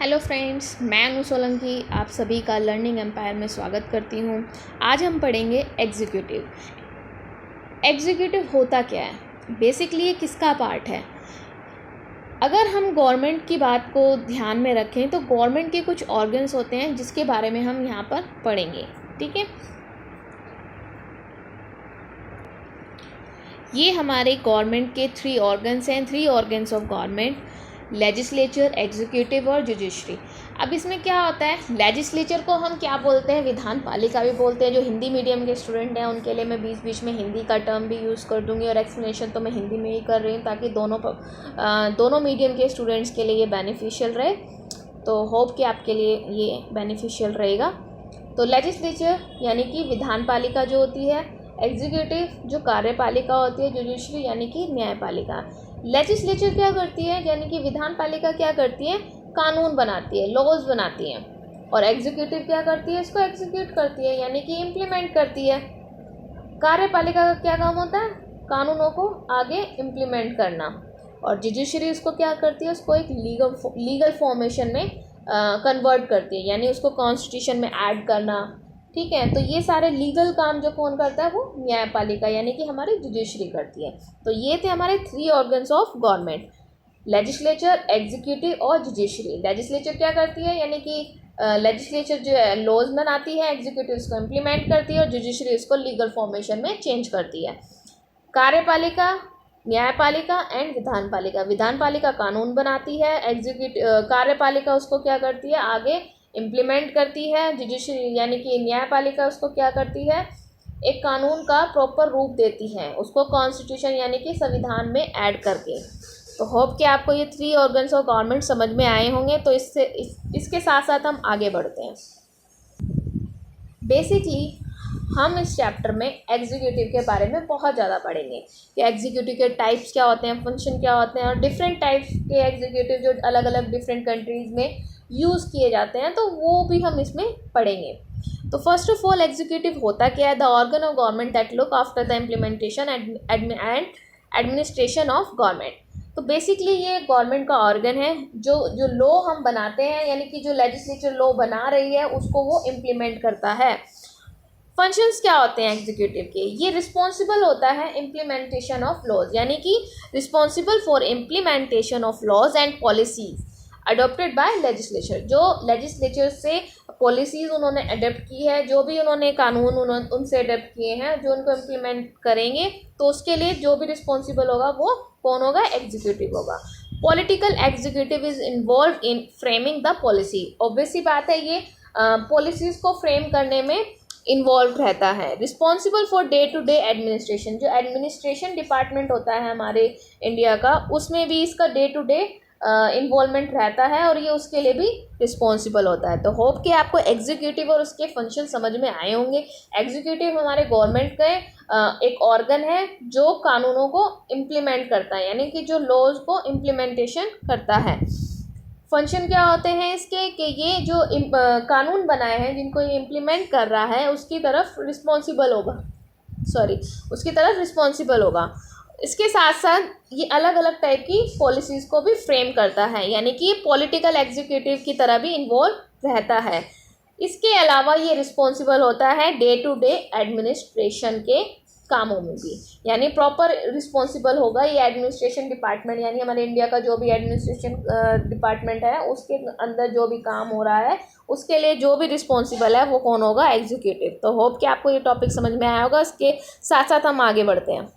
Hello friends, मैं अनु सोलंकी आप सभी का लर्निंग एम्पायर में स्वागत करती हूँ। आज हम पढ़ेंगे एग्जीक्यूटिव। एग्जीक्यूटिव होता क्या है, बेसिकली ये किसका पार्ट है। अगर हम गवर्नमेंट की बात को ध्यान में रखें तो गवर्नमेंट के कुछ ऑर्गन्स होते हैं जिसके बारे में हम यहाँ पर पढ़ेंगे। ठीक है, ये हमारे गवर्नमेंट के 3 ऑर्गन्स हैं, 3 organs of government: legislature, executive और जुडिशरी। अब इसमें क्या होता है, लेजिस्लेचर को हम क्या बोलते हैं, विधान पालिका भी बोलते हैं। जो हिंदी मीडियम के स्टूडेंट हैं उनके लिए मैं बीच बीच में हिंदी का टर्म भी यूज़ कर दूंगी और एक्सप्लेनेशन तो मैं हिंदी में ही कर रही हूँ ताकि दोनों मीडियम के स्टूडेंट्स के लिए ये बेनिफिशियल रहे। तो होप कि आपके लिए ये बेनिफिशियल रहेगा। तो लेजिस्लेचर यानी कि विधान पालिका जो होती है, एग्जीक्यूटिव जो कार्यपालिका होती है, जुडिशरी यानी कि न्यायपालिका। लेजिस्लेचर क्या करती है यानी कि विधान पालिका क्या करती है, कानून बनाती है, लॉज बनाती है। और एग्जीक्यूटिव क्या करती है, इसको एग्जीक्यूट करती है यानी कि इम्प्लीमेंट करती है। कार्यपालिका का क्या काम होता है, कानूनों को आगे इम्प्लीमेंट करना। और जुडिशरी उसको क्या करती है, उसको एक लीगल फॉर्मेशन में कन्वर्ट करती है यानी उसको कॉन्स्टिट्यूशन में ऐड करना। ठीक है, तो ये सारे लीगल काम जो कौन करता है, वो न्यायपालिका यानी कि हमारी जुडिशरी करती है। तो ये थे हमारे 3 organs of government: legislature, executive और जुडिशरी। लेजिस्लेचर क्या करती है यानी कि लेजिस्लेचर जो है लॉज बनाती है, एग्जीक्यूटिव उसको इम्प्लीमेंट करती है और जुडिशरी उसको लीगल फॉर्मेशन में चेंज करती है। कार्यपालिका, न्यायपालिका एंड विधान पालिका। विधान पालिका कानून बनाती है, कार्यपालिका उसको क्या करती है, आगे इम्प्लीमेंट करती है। जुडिशरी यानी कि न्यायपालिका उसको क्या करती है, एक कानून का प्रॉपर रूप देती है, उसको कॉन्स्टिट्यूशन यानी कि संविधान में ऐड करके। तो होप कि आपको ये 3 ऑर्गन्स ऑफ गवर्नमेंट समझ में आए होंगे। तो इसके साथ साथ हम आगे बढ़ते हैं। बेसिकली हम इस चैप्टर में एग्जीक्यूटिव के बारे में बहुत ज़्यादा पढ़ेंगे कि एग्जीक्यूटिव के टाइप्स क्या होते हैं, फंक्शन क्या होते हैं और डिफरेंट टाइप्स के एग्जीक्यूटिव जो अलग अलग डिफरेंट कंट्रीज़ में यूज़ किए जाते हैं, तो वो भी हम इसमें पढ़ेंगे। तो फर्स्ट ऑफ ऑल एग्जीक्यूटिव होता क्या है, the organ of government that look after the implementation and administration of government. तो बेसिकली ये गवर्नमेंट का ऑर्गन है जो लॉ हम बनाते हैं यानी कि जो लेजिस्लेचर लॉ बना रही है उसको वो इम्प्लीमेंट करता है। फंक्शंस क्या होते हैं एग्जीक्यूटिव के, ये रिस्पॉन्सिबल होता है इम्प्लीमेंटेशन ऑफ लॉज यानी कि responsible for implementation of laws and policies adopted by legislature. जो लेजिस्लेचर से पॉलिसीज़ उन्होंने अडोप्ट की है, जो भी उन्होंने कानून उनसे अडोप्ट किए हैं, जो उनको इम्प्लीमेंट करेंगे, तो उसके लिए जो भी रिस्पॉन्सिबल होगा वो कौन होगा, एग्जीक्यूटिव होगा। Political executive is involve in framing the policy. Obvious सी बात है, ये पॉलिसीज़ को फ्रेम करने में इन्वॉल्व रहता है। Responsible for day to day administration, जो एडमिनिस्ट्रेशन डिपार्टमेंट होता है हमारे इंडिया का, उसमें भी इसका डे टू डे इन्वॉल्वमेंट रहता है और ये उसके लिए भी रिस्पॉन्सिबल होता है। तो होप कि आपको एग्जीक्यूटिव और उसके फंक्शन समझ में आए होंगे। एग्जीक्यूटिव हमारे गवर्नमेंट का एक ऑर्गन है जो कानूनों को इम्प्लीमेंट करता है यानी कि जो लॉज को इम्प्लीमेंटेशन करता है। फंक्शन क्या होते हैं इसके कि ये जो कानून बनाए हैं जिनको ये इम्प्लीमेंट कर रहा है उसकी तरफ रिस्पॉन्सिबल होगा। इसके साथ साथ ये अलग अलग टाइप की पॉलिसीज़ को भी फ्रेम करता है यानी कि ये पॉलिटिकल एग्जीक्यूटिव की तरह भी इन्वॉल्व रहता है। इसके अलावा ये रिस्पॉन्सिबल होता है डे टू डे एडमिनिस्ट्रेशन के कामों में भी, यानी प्रॉपर रिस्पॉन्सिबल होगा ये एडमिनिस्ट्रेशन डिपार्टमेंट यानी हमारे इंडिया का जो भी एडमिनिस्ट्रेशन डिपार्टमेंट है उसके अंदर जो भी काम हो रहा है उसके लिए जो भी रिस्पॉन्सिबल है वो कौन होगा, एग्जीक्यूटिव। तो होप कि आपको ये टॉपिक समझ में आया होगा। इसके साथ साथ हम आगे बढ़ते हैं।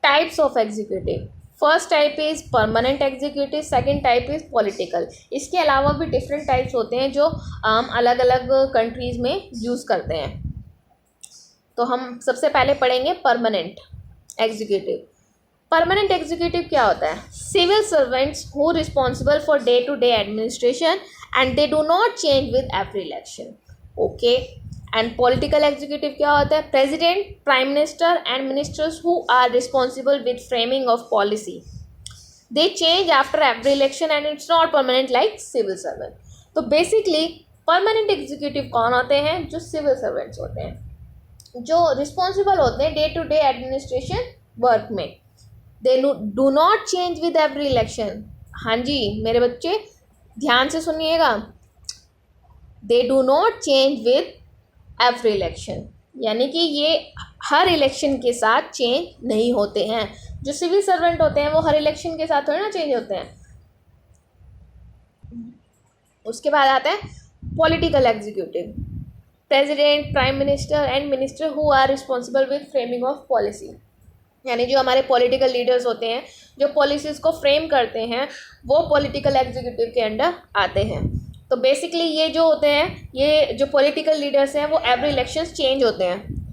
Types of executive, first type is permanent executive, second type is political. इसके अलावा भी डिफरेंट टाइप्स होते हैं जो हम अलग अलग कंट्रीज़ में यूज़ करते हैं। तो हम सबसे पहले पढ़ेंगे परमानेंट एग्जीक्यूटिव। परमानेंट एग्जीक्यूटिव क्या होता है, civil servants who responsible for day to day administration and they do not change with every election. Okay, and political executive क्या होता है, president, prime minister and ministers who are responsible with framing of policy. They change after every election and it's not permanent like civil servant. तो basically permanent executive कौन होते हैं, जो civil servants होते हैं, जो रिस्पॉन्सिबल होते हैं day to day administration work में। They do not change with every election. हाँ जी मेरे बच्चे ध्यान से सुनिएगा, they do not change with every election, यानी कि ये हर इलेक्शन के साथ चेंज नहीं होते हैं। जो सिविल सर्वेंट होते हैं वो हर इलेक्शन के साथ थोड़ी ना चेंज होते हैं। उसके बाद आता है political executive, president, prime minister and minister who are responsible with framing of policy, यानी जो हमारे पॉलिटिकल लीडर्स होते हैं जो पॉलिसीज़ को फ्रेम करते हैं वो पॉलिटिकल एग्जीक्यूटिव के अंडर आते हैं। तो बेसिकली ये जो होते हैं, ये जो पॉलिटिकल लीडर्स हैं वो एवरी इलेक्शंस चेंज होते हैं।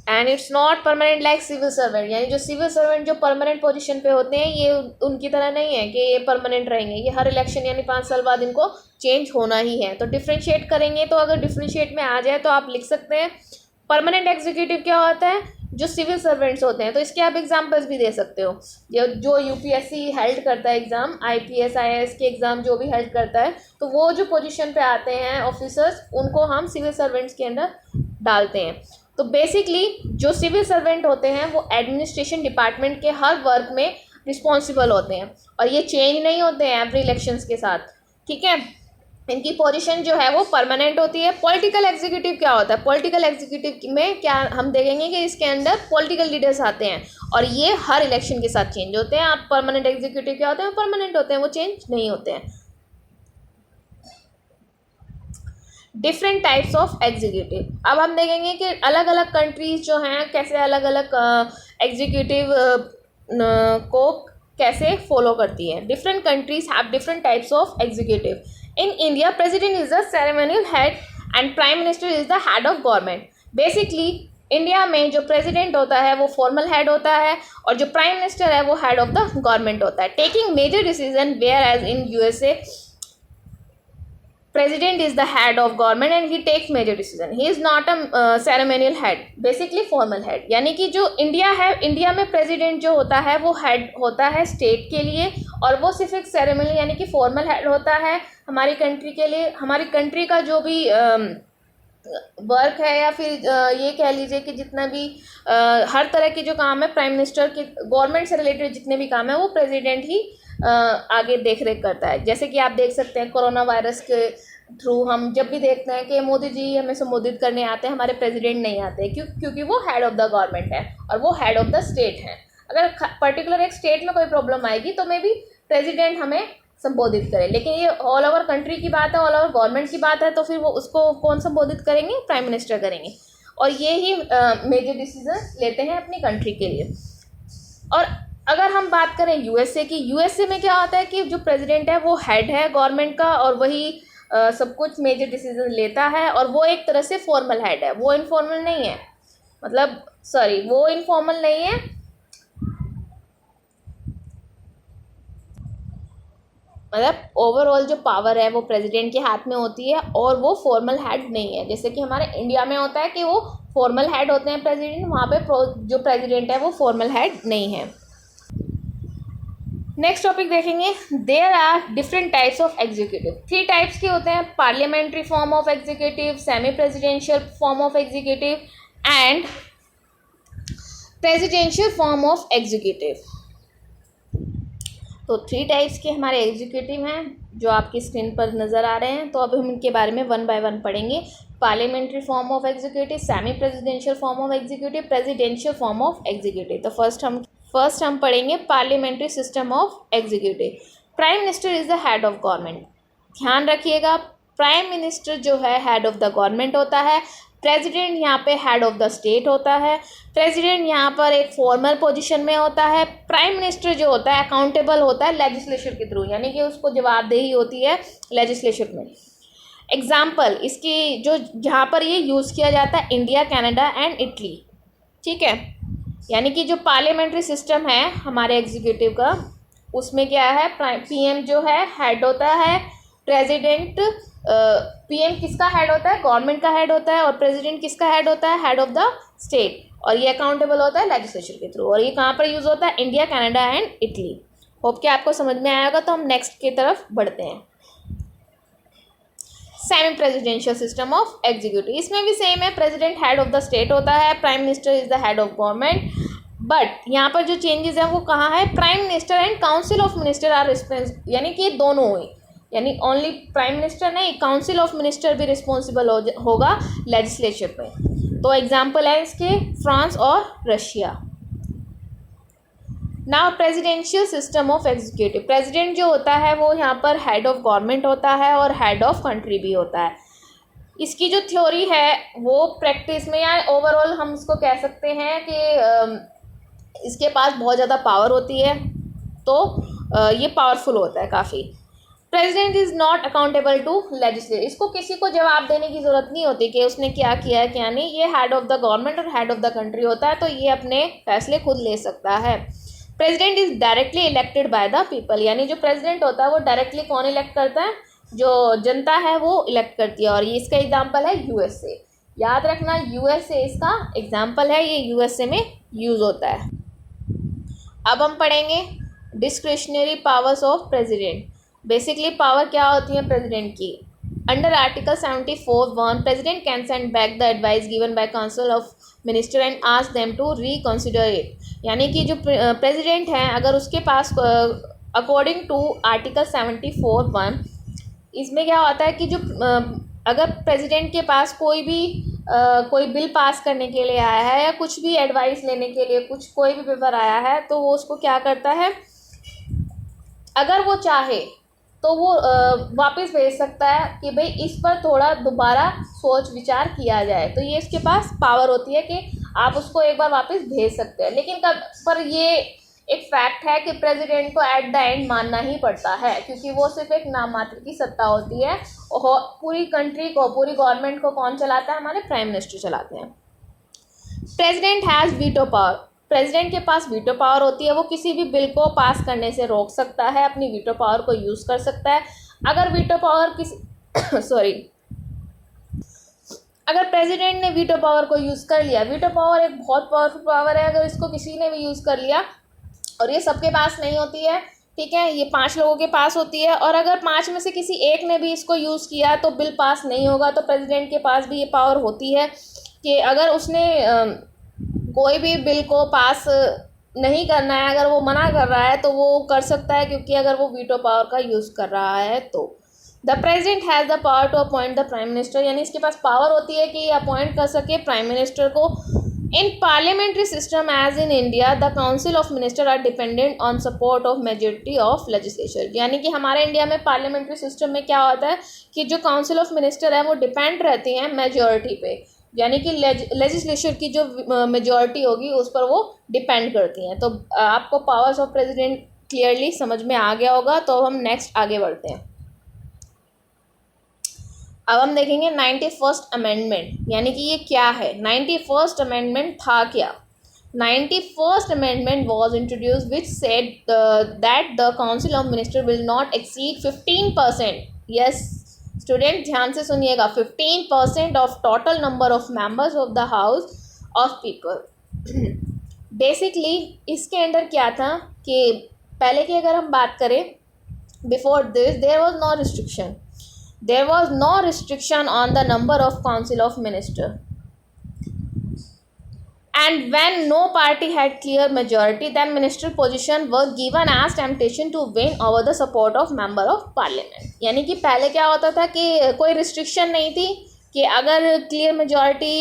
And it's not permanent like civil servant, यानी जो सिविल सर्वेंट जो परमानेंट पोजीशन पे होते हैं ये उनकी तरह नहीं है कि ये परमानेंट रहेंगे, ये हर इलेक्शन यानी 5 साल बाद इनको चेंज होना ही है। तो डिफ्रेंशिएट करेंगे, तो अगर डिफ्रेंशिएट में आ जाए तो आप लिख सकते हैं परमानेंट एग्जीक्यूटिव क्या होता है, जो सिविल सर्वेंट्स होते हैं। तो इसके आप एग्जांपल्स भी दे सकते हो, जो यूपीएससी हेल्ड करता है एग्ज़ाम, आईपीएस आईएएस के एग्ज़ाम जो भी हेल्ड करता है, तो वो जो पोजीशन पे आते हैं ऑफिसर्स उनको हम सिविल सर्वेंट्स के अंदर डालते हैं। तो बेसिकली जो सिविल सर्वेंट होते हैं वो एडमिनिस्ट्रेशन डिपार्टमेंट के हर वर्क में रिस्पॉन्सिबल होते हैं और ये चेंज नहीं होते हैं एवरी इलेक्शंस के साथ, ठीक है। इनकी पोजीशन जो है वो परमानेंट होती है। पॉलिटिकल एग्जीक्यूटिव क्या होता है, पॉलिटिकल एग्जीक्यूटिव में क्या हम देखेंगे कि इसके अंदर पॉलिटिकल लीडर्स आते हैं और ये हर इलेक्शन के साथ चेंज होते हैं। आप परमानेंट एग्जीक्यूटिव क्या होते हैं, परमानेंट होते हैं, वो चेंज नहीं होते हैं। डिफरेंट टाइप्स ऑफ एग्जीक्यूटिव, अब हम देखेंगे कि अलग अलग कंट्रीज जो हैं कैसे अलग अलग एग्जीक्यूटिव को कैसे फॉलो करती है। Different countries have different types of executive. In India, president is the ceremonial head and prime minister is the head of government. Basically, India में जो प्रेसिडेंट होता है वो फॉर्मल हेड होता है और जो प्राइम मिनिस्टर है वो हेड ऑफ द गवर्नमेंट होता है। Taking major decision, whereas in USA president is the head of government and he takes major decision. He is not a ceremonial head, basically formal head. यानी कि जो India है, India में president जो होता है वो हेड होता है स्टेट के लिए और वो सिर्फ एक सेरेमनी यानी कि फॉर्मल हेड होता है हमारी कंट्री के लिए। हमारी कंट्री का जो भी वर्क है या फिर ये कह लीजिए कि जितना भी हर तरह के जो काम है प्राइम मिनिस्टर के, गवर्नमेंट से रिलेटेड जितने भी काम है वो प्रेसिडेंट ही आगे देख रेख करता है। जैसे कि आप देख सकते हैं कोरोना वायरस के थ्रू हम जब भी देखते हैं कि मोदी जी हमें संबोधित करने आते हैं, हमारे प्रेसिडेंट नहीं आते, क्योंकि वो हेड ऑफ द गवर्नमेंट है और वो हेड ऑफ द स्टेट है। अगर पर्टिकुलर एक स्टेट में कोई प्रॉब्लम आएगी तो मे बी प्रेसिडेंट हमें संबोधित करें, लेकिन ये ऑल ओवर कंट्री की बात है, ऑल ओवर गवर्नमेंट की बात है, तो फिर वो उसको कौन संबोधित करेंगे, प्राइम मिनिस्टर करेंगे और ये ही मेजर डिसीजन लेते हैं अपनी कंट्री के लिए। और अगर हम बात करें यूएसए की, यूएसए में क्या होता है कि जो प्रेसिडेंट है वो हेड है गवर्नमेंट का और वही सब कुछ मेजर डिसीजन लेता है और वो एक तरह से फॉर्मल हेड है, वो इनफॉर्मल नहीं है, वो इनफॉर्मल नहीं है, मतलब ओवरऑल जो पावर है वो प्रेसिडेंट के हाथ में होती है और वो फॉर्मल हेड नहीं है। जैसे कि हमारे इंडिया में होता है कि वो फॉर्मल हेड होते हैं प्रेसिडेंट, वहाँ पे जो प्रेसिडेंट है वो फॉर्मल हेड नहीं है। नेक्स्ट टॉपिक देखेंगे, there are different types of executive. 3 types के होते हैं, parliamentary form of executive, semi presidential form of executive and presidential form of executive. तो 3 टाइप्स के हमारे एग्जीक्यूटिव हैं जो आपकी स्क्रीन पर नज़र आ रहे हैं। तो अब हम इनके बारे में 1 बाय 1 पढ़ेंगे। Parliamentary form of executive, semi presidential form of executive, presidential form of executive. तो फर्स्ट हम पढ़ेंगे parliamentary system of executive. Prime minister is the head of government. ध्यान रखिएगा, प्राइम मिनिस्टर जो है हेड ऑफ द गवर्नमेंट होता है, president यहाँ पे हेड ऑफ द स्टेट होता है। प्रेसिडेंट यहाँ पर एक फॉर्मल पोजीशन में होता है। प्राइम मिनिस्टर जो होता है अकाउंटेबल होता है लेजिस्लेचर के थ्रू, यानी कि उसको जवाबदेही होती है लेजिस्लेचर में। एग्जाम्पल इसकी जो जहाँ पर ये यूज़ किया जाता है, इंडिया, कनाडा एंड इटली, ठीक है। यानी कि जो पार्लियामेंट्री सिस्टम है हमारे एग्जीक्यूटिव का, उसमें क्या है, पीएम जो है हेड होता है, प्रेसिडेंट पीएम किसका हेड होता है, गवर्नमेंट का हेड होता है, और प्रेसिडेंट किसका हेड होता है, हेड ऑफ द स्टेट, और ये अकाउंटेबल होता है लेजिस्लेचर के थ्रू। और ये कहाँ पर यूज़ होता है, India, Canada and Italy. Hope कि आपको समझ में आया होगा। तो हम नेक्स्ट की तरफ बढ़ते हैं। Semi presidential system of executive, इसमें भी सेम है, president head of the state होता है, prime minister is the head of government, but यहाँ पर जो चेंजेस है वो कहाँ है, prime minister and council of minister are responsible, यानी कि दोनों हुई, यानी ओनली प्राइम मिनिस्टर नहीं, काउंसिल ऑफ मिनिस्टर भी रिस्पॉन्सिबल होगा लेजिस्लेचर में। तो एग्जाम्पल है इसके फ्रांस और Russia. Now presidential system of executive, president जो होता है वो यहाँ पर हेड ऑफ गवर्नमेंट होता है और हेड ऑफ कंट्री भी होता है। इसकी जो थ्योरी है वो प्रैक्टिस में या ओवरऑल हम इसको कह सकते हैं कि इसके पास बहुत ज़्यादा पावर होती है, तो ये पावरफुल होता है काफ़ी। President is not accountable to legislature, इसको किसी को जवाब देने की ज़रूरत नहीं होती कि उसने क्या किया है क्या नहीं, ये हेड ऑफ द गवर्नमेंट और हेड ऑफ द कंट्री होता है, तो ये अपने फैसले खुद ले सकता है। President is directly elected by the people, यानी जो प्रेसिडेंट होता है वो डायरेक्टली कौन इलेक्ट करता है, जो जनता है वो इलेक्ट करती है। और ये इसका एग्जाम्पल है यूएसए, याद रखना यूएसए इसका एग्जाम्पल है, ये यूएसए में यूज़ होता है। अब हम पढ़ेंगे discretionary powers of president. Basically power क्या होती है प्रेसिडेंट की। Under article 74(1) president can send back the advice given by council of minister and ask them to reconsider it, यानी कि जो प्रेसिडेंट हैं अगर उसके पास अकॉर्डिंग टू आर्टिकल 74(1) इसमें क्या होता है कि जो अगर प्रेसिडेंट के पास कोई बिल पास करने के लिए आया है या कुछ भी एडवाइस लेने के लिए कोई भी पेपर आया है, तो वो उसको क्या करता है, अगर वो चाहे तो वो वापस भेज सकता है कि भाई इस पर थोड़ा दोबारा सोच विचार किया जाए, तो ये इसके पास पावर होती है कि आप उसको एक बार वापस भेज सकते हैं। लेकिन पर ये एक फैक्ट है कि प्रेसिडेंट को एट द एंड मानना ही पड़ता है, क्योंकि वो सिर्फ एक नाम मात्र की सत्ता होती है, और पूरी कंट्री को, पूरी गवर्नमेंट को कौन चलाता है, हमारे प्राइम मिनिस्टर चलाते हैं। President has veto power, president के पास वीटो पावर होती है, वो किसी भी बिल को पास करने से रोक सकता है, अपनी वीटो पावर को यूज़ कर सकता है। अगर वीटो पावर अगर प्रेसिडेंट ने वीटो पावर को यूज़ कर लिया, वीटो पावर एक बहुत पावरफुल पावर है, अगर इसको किसी ने भी यूज़ कर लिया, और ये सबके पास नहीं होती है, ठीक है, ये 5 लोगों के पास होती है, और अगर 5 में से किसी एक ने भी इसको यूज़ किया तो बिल पास नहीं होगा। तो प्रेसिडेंट के पास भी ये पावर होती है कि अगर उसने कोई भी बिल को पास नहीं करना है, अगर वो मना कर रहा है तो वो कर सकता है, क्योंकि अगर वो वीटो पावर का यूज़ कर रहा है तो। The president has the power to appoint the prime minister, यानी इसके पास पावर होती है कि ये अपॉइंट कर सके प्राइम मिनिस्टर को। In parliamentary system as in India the council of minister are dependent on support of majority of legislature, यानी कि हमारे इंडिया में पार्लियामेंट्री सिस्टम में क्या होता है कि जो काउंसिल ऑफ मिनिस्टर है वो डिपेंड रहती हैं मेजोरिटी पे, यानी कि लेजिस्लेचर की जो मेजोरिटी होगी उस पर वो डिपेंड करती हैं। तो आपको पावर्स ऑफ प्रेसिडेंट क्लियरली समझ में आ गया होगा। तो हम नेक्स्ट आगे बढ़ते हैं। अब हम देखेंगे 91st अमेंडमेंट, यानी कि ये क्या है। 91st अमेंडमेंट था क्या। 91st amendment was introduce which said that the council of minister will not exceed 15%, yes student ध्यान से सुनिएगा, 15% of total number of members of the house of people. Basically इसके अंदर क्या था कि पहले की अगर हम बात करें, before this there was no restriction, there was no restriction on the number of council of minister, and when no party had clear majority then minister position was given as temptation to win over the support of member of parliament। यानी कि पहले क्या होता था कि कोई restriction नहीं थी कि अगर क्लियर मेजॉरिटी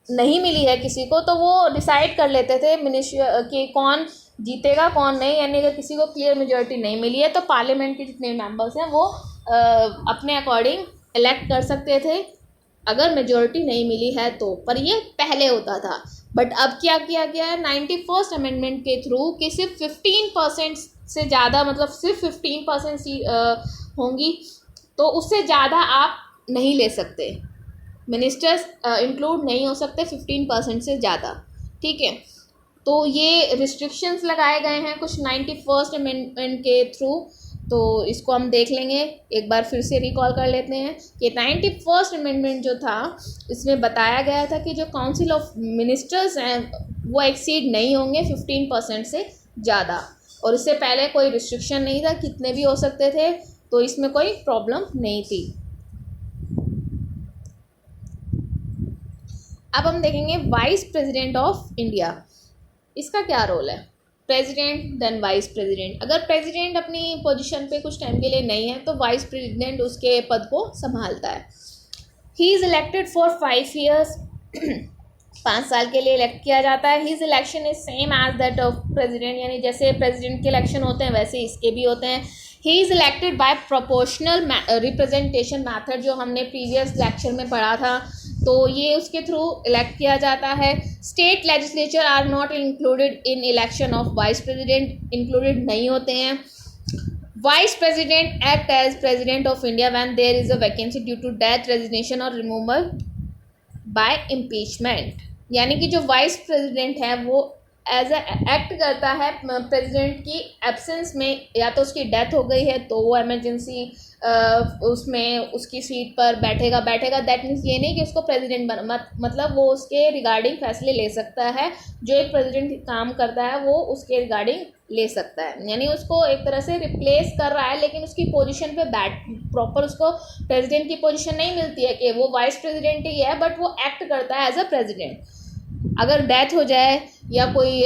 नहीं मिली है किसी को तो वो डिसाइड कर लेते थे मिनिस्टर कि कौन जीतेगा कौन नहीं, यानी अगर किसी को क्लियर मेजॉरिटी नहीं मिली है तो पार्लियामेंट के जितने मेंबर्स हैं वो अपने अकॉर्डिंग इलेक्ट कर सकते थे अगर मेजॉरिटी नहीं मिली है तो। पर ये पहले होता था, बट अब क्या किया गया है 91st अमेंडमेंट के थ्रू कि सिर्फ 15% से ज़्यादा, मतलब सिर्फ 15% होंगी, तो उससे ज़्यादा आप नहीं ले सकते, मिनिस्टर्स इंक्लूड नहीं हो सकते 15% से ज़्यादा, ठीक है। तो ये रिस्ट्रिक्शंस लगाए गए हैं कुछ 91st अमेंडमेंट के थ्रू, तो इसको हम देख लेंगे, एक बार फिर से रिकॉल कर लेते हैं कि 91st अमेंडमेंट जो था इसमें बताया गया था कि जो काउंसिल ऑफ मिनिस्टर्स हैं वो एक्सीड नहीं होंगे 15% से ज़्यादा, और इससे पहले कोई रिस्ट्रिक्शन नहीं था, कितने भी हो सकते थे, तो इसमें कोई प्रॉब्लम नहीं थी। अब हम देखेंगे वाइस प्रेसिडेंट ऑफ इंडिया। इसका क्या रोल है? President then vice president. अगर प्रेसिडेंट अपनी पोजीशन पे कुछ टाइम के लिए नहीं है तो वाइस प्रेसिडेंट उसके पद को संभालता है। He is elected for 5 years 5 साल के लिए इलेक्ट किया जाता है। His election is same as that of president, यानी जैसे प्रेसिडेंट के इलेक्शन होते हैं वैसे इसके भी होते हैं। He is elected by proportional representation method, जो हमने प्रीवियस लेक्चर में पढ़ा था, तो ये उसके थ्रू इलेक्ट किया जाता है। State legislature are not included in election of vice president, included नहीं होते हैं। Vice president act as president of India when there is a vacancy due to death, resignation और रिमूवल बाय इम्पीचमेंट, यानी कि जो वाइस प्रेसिडेंट है वो as a act करता है प्रेसिडेंट की एब्सेंस में, या तो उसकी डेथ हो गई है तो वो इमरजेंसी उसमें उसकी सीट पर बैठेगा। दैट मीन्स ये नहीं कि उसको प्रेसिडेंट मतलब वो उसके रिगार्डिंग फैसले ले सकता है। जो एक प्रेसिडेंट काम करता है वो उसके रिगार्डिंग ले सकता है, यानी उसको एक तरह से रिप्लेस कर रहा है, लेकिन उसकी पोजीशन पे प्रॉपर उसको प्रेसिडेंट की पोजीशन नहीं मिलती है कि वो वाइस प्रेसिडेंट ही है, बट वो एक्ट करता है एज अ प्रेसिडेंट। अगर डेथ हो जाए या कोई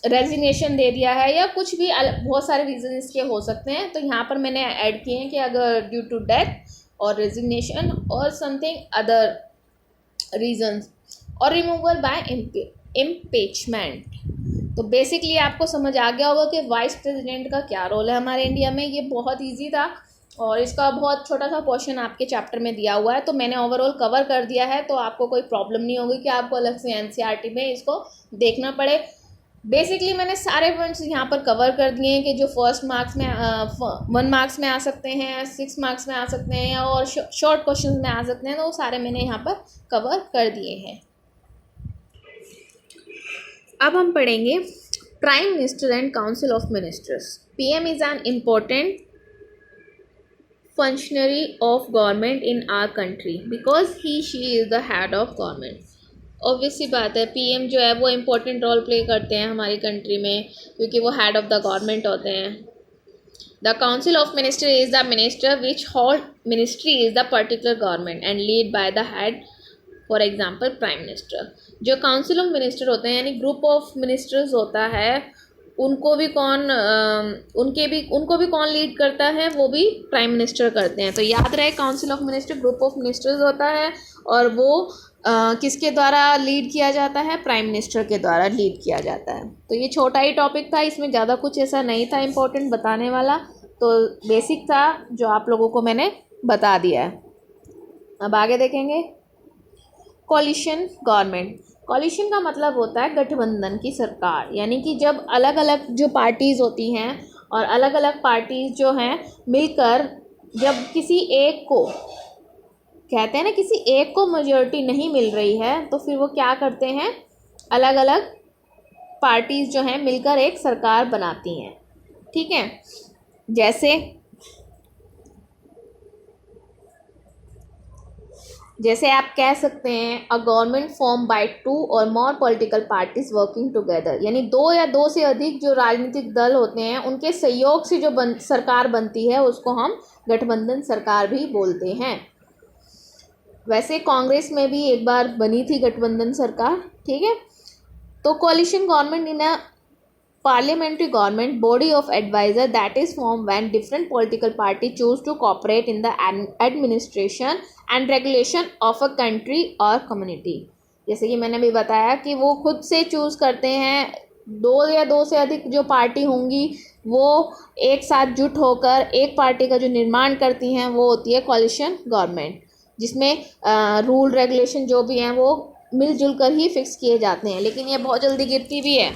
रेजिग्नेशन दे दिया है या कुछ भी बहुत सारे रीज़न इसके हो सकते हैं, तो यहाँ पर मैंने ऐड किए हैं कि अगर ड्यू टू डेथ और रेजिग्नेशन और समथिंग अदर रीजंस और रिमूवल बाय इम्पीचमेंट। तो बेसिकली आपको समझ आ गया होगा कि वाइस प्रेसिडेंट का क्या रोल है हमारे इंडिया में। ये बहुत ईजी था और इसका बहुत छोटा सा पोर्शन आपके चैप्टर में दिया हुआ है, तो मैंने ओवरऑल कवर कर दिया है, तो आपको कोई प्रॉब्लम नहीं होगी कि आपको अलग से एनसीईआरटी में इसको देखना पड़े। बेसिकली मैंने सारे पॉइंट्स यहाँ पर कवर कर दिए हैं कि जो फर्स्ट मार्क्स में 1 मार्क्स में आ सकते हैं, 6 मार्क्स में आ सकते हैं और शॉर्ट क्वेश्चन में आ सकते हैं, तो वो सारे मैंने यहाँ पर कवर कर दिए हैं। अब हम पढ़ेंगे prime minister and council of ministers. PM is an important functionary of government in our country because she is the head of government। Obvious सी बात है, पीएम जो है वो इम्पोर्टेंट रोल प्ले करते हैं हमारी कंट्री में क्योंकि वो हेड ऑफ द गवर्नमेंट होते हैं। The council of minister is the minister which hold ministry is the particular government and lead by the head, for example prime minister. जो council of minister होते हैं यानी group of ministers होता है, उनको भी कौन लीड करता है? वो भी प्राइम मिनिस्टर करते हैं। तो याद रहे council of minister group of ministers होता है और वो किसके द्वारा लीड किया जाता है? प्राइम मिनिस्टर के द्वारा लीड किया जाता है। तो ये छोटा ही टॉपिक था, इसमें ज़्यादा कुछ ऐसा नहीं था इम्पोर्टेंट बताने वाला, तो बेसिक था जो आप लोगों को मैंने बता दिया है। अब आगे देखेंगे कोलिशन गवर्नमेंट। कोलिशन का मतलब होता है गठबंधन की सरकार, यानी कि जब अलग अलग जो पार्टीज़ होती हैं और अलग अलग पार्टीज़ जो हैं मिलकर जब किसी एक को, कहते हैं ना, किसी एक को मेजॉरिटी नहीं मिल रही है तो फिर वो क्या करते हैं? अलग अलग पार्टीज़ जो हैं मिलकर एक सरकार बनाती हैं। ठीक है, जैसे आप कह सकते हैं अ गवर्नमेंट फॉर्म बाय 2 और मोर पॉलिटिकल पार्टीज वर्किंग टुगेदर, यानी 2 या 2 से अधिक जो राजनीतिक दल होते हैं उनके सहयोग से जो सरकार बनती है उसको हम गठबंधन सरकार भी बोलते हैं। वैसे कांग्रेस में भी एक बार बनी थी गठबंधन सरकार। ठीक है, तो coalition government in a parliamentary government body of advisor that is formed when different political party choose to cooperate in the administration and regulation of a country or community। जैसे कि मैंने भी बताया कि वो खुद से चूज़ करते हैं, 2 या 2 से अधिक जो पार्टी होंगी वो एक साथ जुट होकर एक पार्टी का जो निर्माण करती हैं वो होती है कोलिशन गवर्नमेंट, जिसमें रूल रेगुलेशन जो भी हैं वो मिलजुल कर ही फिक्स किए जाते हैं। लेकिन ये बहुत जल्दी गिरती भी है,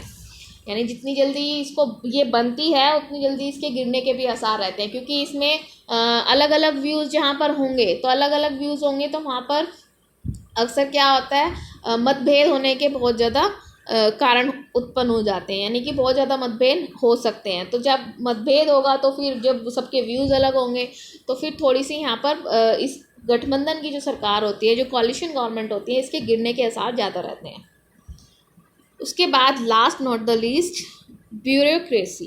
यानी जितनी जल्दी इसको ये बनती है उतनी जल्दी इसके गिरने के भी आसार रहते हैं, क्योंकि इसमें अलग अलग व्यूज़ जहाँ पर होंगे तो अलग अलग व्यूज़ होंगे तो वहाँ पर अक्सर क्या होता है, मतभेद होने के बहुत ज़्यादा कारण उत्पन्न हो जाते हैं, यानी कि बहुत ज़्यादा मतभेद हो सकते हैं। तो जब मतभेद होगा तो फिर जब सबके व्यूज़ अलग होंगे तो फिर थोड़ी सी यहाँ पर इस गठबंधन की जो सरकार होती है, जो कोलिशन गवर्नमेंट होती है, इसके गिरने के आसार ज़्यादा रहते हैं। उसके बाद last not the least bureaucracy.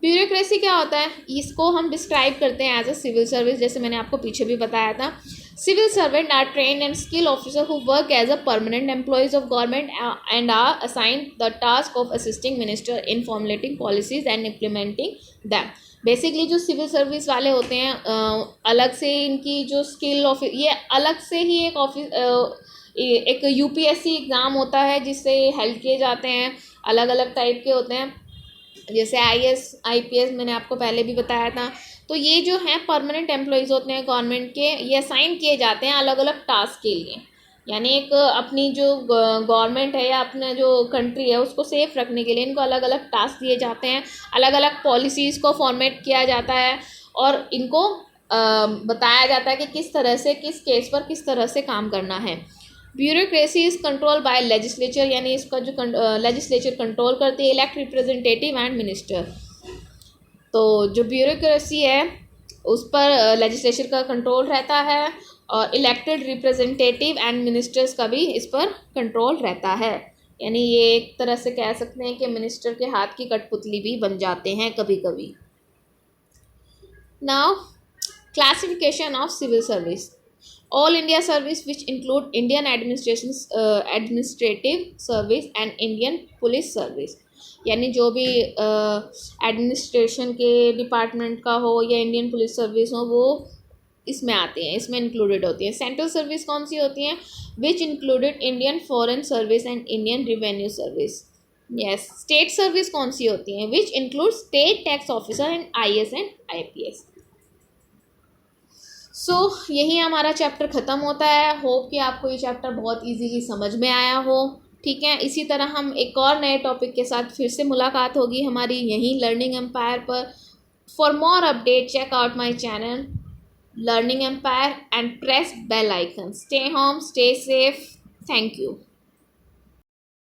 Bureaucracy क्या होता है? इसको हम डिस्क्राइब करते हैं एज अ सिविल सर्विस, जैसे मैंने आपको पीछे भी बताया था। Civil servants are trained and skilled officers who work as a permanent employees of government and are assigned the task of assisting minister in formulating policies and implementing them. Basically जो civil service वाले होते हैं अलग से इनकी जो skill office, ये अलग से ही एक ऑफिस एक यूपीएससी एग्ज़ाम होता है जिससे हेल्प किए जाते हैं, अलग अलग टाइप के होते हैं, जैसे आईएएस आईपीएस मैंने आपको पहले भी बताया था। तो ये जो हैं परमानेंट एम्प्लॉयज़ होते हैं गवर्नमेंट के, ये असाइन किए जाते हैं अलग अलग टास्क के लिए, यानी एक अपनी जो गवर्नमेंट है या अपना जो कंट्री है उसको सेफ रखने के लिए इनको अलग अलग टास्क दिए जाते हैं, अलग अलग पॉलिसीज़ को फॉर्मेट किया जाता है और इनको बताया जाता है कि किस तरह से किस केस पर किस तरह से काम करना है। Bureaucracy is control by legislature, यानी इसका जो लेजिस्लेचर कंट्रोल करती है इलेक्ट रिप्रेजेंटेटिव एंड मिनिस्टर। तो जो ब्यूरोक्रेसी है उस पर लेजिस्लेचर का कंट्रोल रहता है और इलेक्टेड रिप्रेजेंटेटिव एंड मिनिस्टर्स का भी इस पर कंट्रोल रहता है, यानी ये एक तरह से कह सकते हैं कि मिनिस्टर के हाथ की कठपुतली भी बन जाते हैं कभी कभी। Now classification of civil service. All India service which include Indian administrative service and Indian police service, यानी जो भी एडमिनिस्ट्रेशन के डिपार्टमेंट का हो या इंडियन पुलिस सर्विस हो वो इसमें आते हैं, इसमें इंक्लूडेड होती हैं। सेंट्रल सर्विस कौन सी होती हैं? Which included Indian foreign service and Indian revenue service. Yes. State service कौन सी होती हैं? Which include state tax officer and IAS and IPS. So यही हमारा चैप्टर ख़त्म होता है। होप कि आपको ये चैप्टर बहुत इजीली समझ में आया हो। ठीक है, इसी तरह हम एक और नए टॉपिक के साथ फिर से मुलाकात होगी हमारी यहीं लर्निंग एम्पायर पर। For more update check out my channel learning empire and press bell icon. Stay home, stay safe. Thank you.